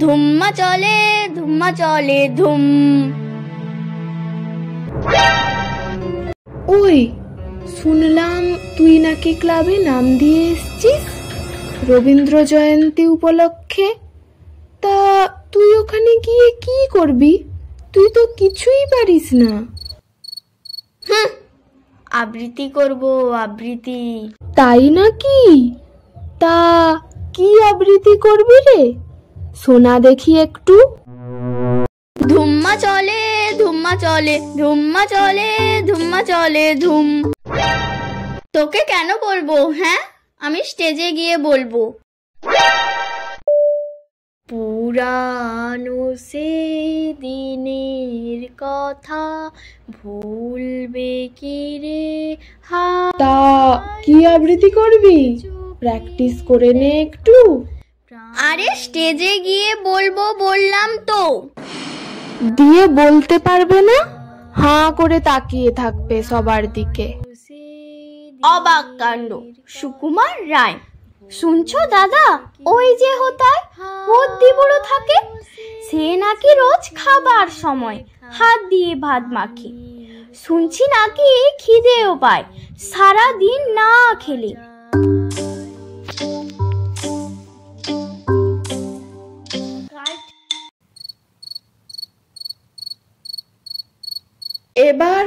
ধুম্মা চলে ধুম। ওই শুনলাম তুই নাকি ক্লাবে নাম দিয়ে এসছিস রবীন্দ্র জয়ন্তী উপলক্ষে। তা তুই ওখানে গিয়ে কি করবি? তুই তো কিছুই পারিস না। আবৃত্তি করব, আবৃত্তি। তাই নাকি? তা কি আবৃত্তি করবি রে? শোনা দেখি একটু। ধুম্মা চলে ধুম্মা চলে ধুম। তোকে কেন বলবো? হ্যাঁ, আমি স্টেজে গিয়ে বলবো। পুরানো সেই দিনের কথা ভুলবে কি রে। তা কি আবৃত্তি করবি? প্র্যাকটিস করে নে একটু। আরে স্টেজে গিয়ে বলবো বললাম তো। দিয়ে বলতে পারবে না? হাঁ করে তাকিয়ে থাকবে সবার দিকে। অবাক কাণ্ড, সুকুমার রায়। শুনছো দাদা, ওই যে হোতায় বদ্যি বুড়ো থাকে, সে নাকি রোজ খাবার সময় হাত দিয়ে ভাত মাখে। শুনছি নাকি খিদেও পায় সারা দিন না খেলে। এবার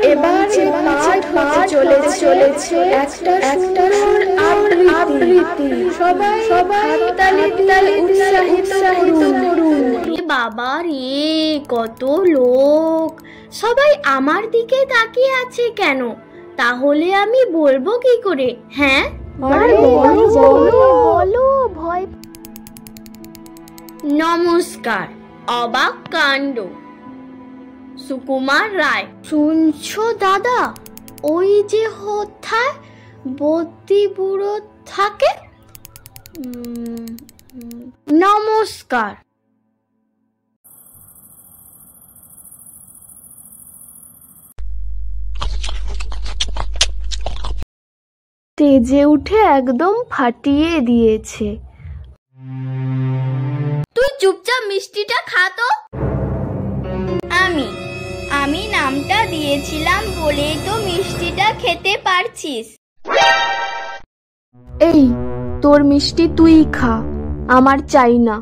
পাঠ চলেছে একটা সুন্দর আবৃত্তি। সবাই তালে উৎসাহিত করুন। বাবা রে, কত লোক! সবাই আমার দিকে তাকিয়ে আছে কেন? তাহলে আমি বলবো কি করে? হ্যাঁ, বলো ভয়। নমস্কার। অবাক কাণ্ড, সুকুমার রায়। শুনছো দাদা, ওই যে হোথায় বদ্যি বুড়ো থাকে। নমস্কার। তেজে উঠে একদম ফাটিয়ে দিয়েছে। তুই চুপচাপ মিষ্টিটা খা তো। আমি নামটা দিয়েছিলাম বলেই তো মিষ্টিটা খেতে পারছিস। এই তোর মিষ্টি তুই খা, আমার চাই না।